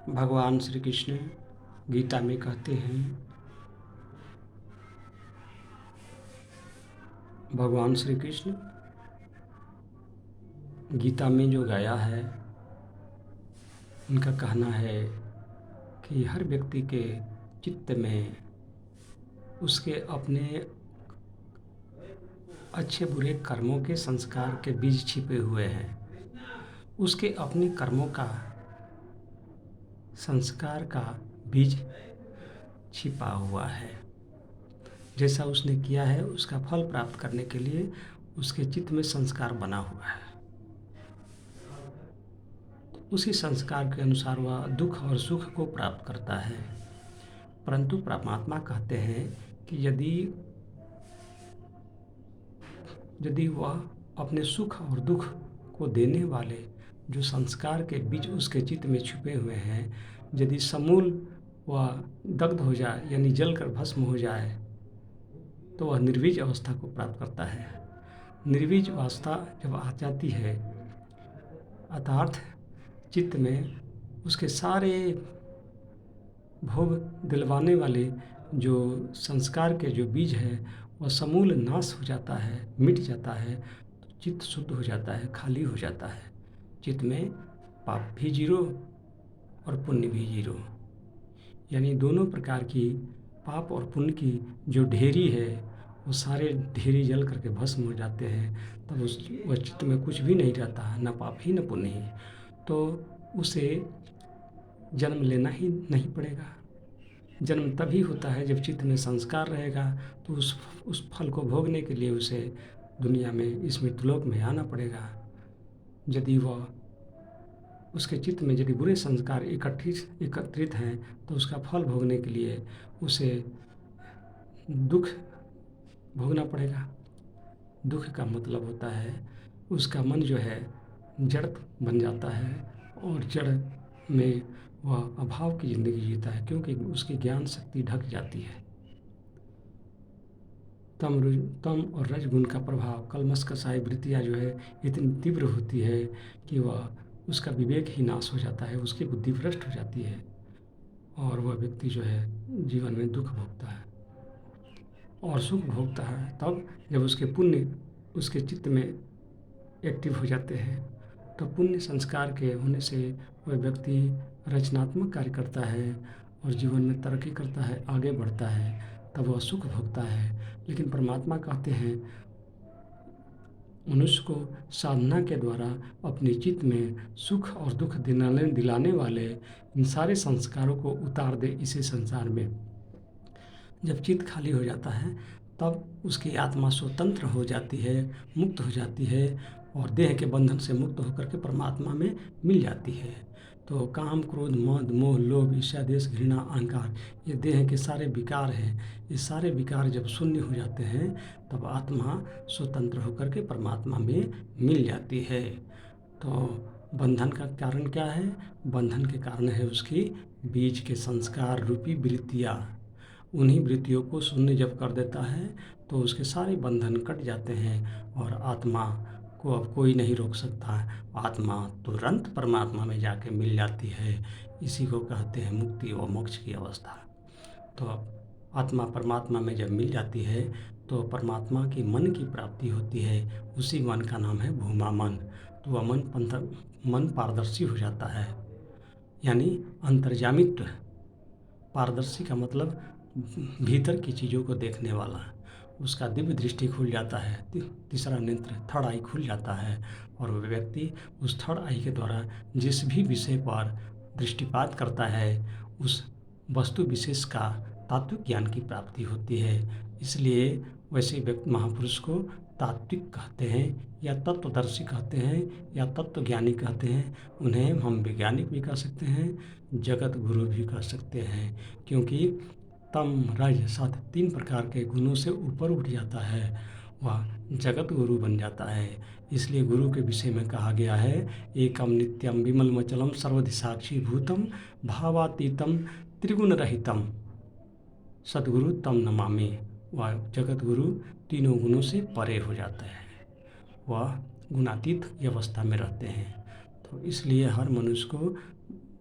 भगवान श्री कृष्ण गीता में कहते हैं, भगवान श्री कृष्ण गीता में जो गाया है, उनका कहना है कि हर व्यक्ति के चित्त में उसके अपने अच्छे बुरे कर्मों के संस्कार के बीज छिपे हुए हैं। उसके अपने कर्मों का संस्कार का बीज छिपा हुआ है। जैसा उसने किया है उसका फल प्राप्त करने के लिए उसके चित्त में संस्कार बना हुआ है। उसी संस्कार के अनुसार वह दुख और सुख को प्राप्त करता है। परंतु परमात्मा कहते हैं कि यदि वह अपने सुख और दुख को देने वाले जो संस्कार के बीज उसके चित्त में छुपे हुए हैं, यदि समूल वह दग्ध हो जाए यानी जलकर भस्म हो जाए तो वह निर्वीज अवस्था को प्राप्त करता है। निर्वीज अवस्था जब आ जाती है अर्थात चित्त में उसके सारे भोग दिलवाने वाले जो संस्कार के जो बीज है वह समूल नाश हो जाता है, मिट जाता है, तो चित्त शुद्ध हो जाता है, खाली हो जाता है। चित्त में पाप भी जीरो और पुण्य भी जीरो, यानी दोनों प्रकार की पाप और पुण्य की जो ढेरी है वो सारे ढेरी जल करके भस्म हो जाते हैं। तब वह चित्त में कुछ भी नहीं रहता, न पाप ही न पुण्य ही, तो उसे जन्म लेना ही नहीं पड़ेगा। जन्म तभी होता है जब चित्त में संस्कार रहेगा, तो उस फल को भोगने के लिए उसे दुनिया में इस मृत्युलोक में आना पड़ेगा। यदि वह उसके चित्त में यदि बुरे संस्कार एकत्रित हैं तो उसका फल भोगने के लिए उसे दुख भोगना पड़ेगा। दुख का मतलब होता है उसका मन जो है जड़ बन जाता है और जड़ में वह अभाव की ज़िंदगी जीता है, क्योंकि उसकी ज्ञान शक्ति ढक जाती है। तम और रजगुण का प्रभाव कलमश कसाई वृत्तियाँ जो है इतनी तीव्र होती है कि वह उसका विवेक ही नाश हो जाता है, उसकी बुद्धि भ्रष्ट हो जाती है और वह व्यक्ति जो है जीवन में दुख भोगता है और सुख भोगता है तब जब उसके पुण्य उसके चित्त में एक्टिव हो जाते हैं। तो पुण्य संस्कार के होने से वह व्यक्ति रचनात्मक कार्य करता है और जीवन में तरक्की करता है, आगे बढ़ता है, तब वह सुख भोगता है। लेकिन परमात्मा कहते हैं मनुष्य को साधना के द्वारा अपने चित्त में सुख और दुख दिलाने वाले इन सारे संस्कारों को उतार दे इसी संसार में। जब चित्त खाली हो जाता है तब उसकी आत्मा स्वतंत्र हो जाती है, मुक्त हो जाती है और देह के बंधन से मुक्त होकर के परमात्मा में मिल जाती है। तो काम, क्रोध, मद, मोह, लोभ, ईर्ष्या, द्वेष, घृणा, अहंकार, ये देह के सारे विकार हैं। ये सारे विकार जब शून्य हो जाते हैं तब आत्मा स्वतंत्र होकर के परमात्मा में मिल जाती है। तो बंधन का कारण क्या है? बंधन के कारण है उसकी बीज के संस्कार रूपी वृत्तियाँ। उन्हीं वृत्तियों को शून्य जब कर देता है तो उसके सारे बंधन कट जाते हैं और आत्मा को अब कोई नहीं रोक सकता। आत्मा तुरंत परमात्मा में जाके मिल जाती है। इसी को कहते हैं मुक्ति व मोक्ष की अवस्था। तो आत्मा परमात्मा में जब मिल जाती है तो परमात्मा की मन की प्राप्ति होती है। उसी मन का नाम है भूमा मन। तो वह मन पारदर्शी हो जाता है, यानी अंतर्जामित्व। पारदर्शी का मतलब भीतर की चीज़ों को देखने वाला। उसका दिव्य दृष्टि खुल जाता है, तीसरा नेत्र थर्ड आई खुल जाता है और वह व्यक्ति उस थर्ड आई के द्वारा जिस भी विषय पर दृष्टिपात करता है उस वस्तु विशेष का तात्विक ज्ञान की प्राप्ति होती है। इसलिए वैसे व्यक्ति महापुरुष को तात्विक कहते हैं या तत्वदर्शी कहते हैं या तत्वज्ञानी कहते हैं। उन्हें हम वैज्ञानिक भी कह सकते हैं, जगत गुरु भी कह सकते हैं, क्योंकि तम, रज, सत 3 प्रकार के गुणों से ऊपर उठ जाता है, वह जगत गुरु बन जाता है। इसलिए गुरु के विषय में कहा गया है, एकम नित्यम विमलमचलम सर्वधिसाक्षी भूतम भावातीतम त्रिगुण रहितम सद्गुरु तम नमामि। वह जगत गुरु तीनों गुणों से परे हो जाता है, वह गुणातीत अवस्था में रहते हैं। तो इसलिए हर मनुष्य को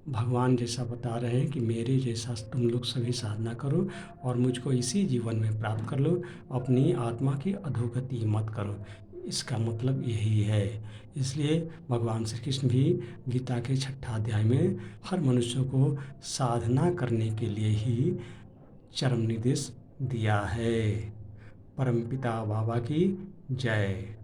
भगवान जैसा बता रहे हैं कि मेरे जैसा तुम लोग सभी साधना करो और मुझको इसी जीवन में प्राप्त कर लो, अपनी आत्मा की अधोगति मत करो। इसका मतलब यही है। इसलिए भगवान श्री कृष्ण भी गीता के 6 अध्याय में हर मनुष्य को साधना करने के लिए ही चरम निर्देश दिया है। परमपिता बाबा की जय।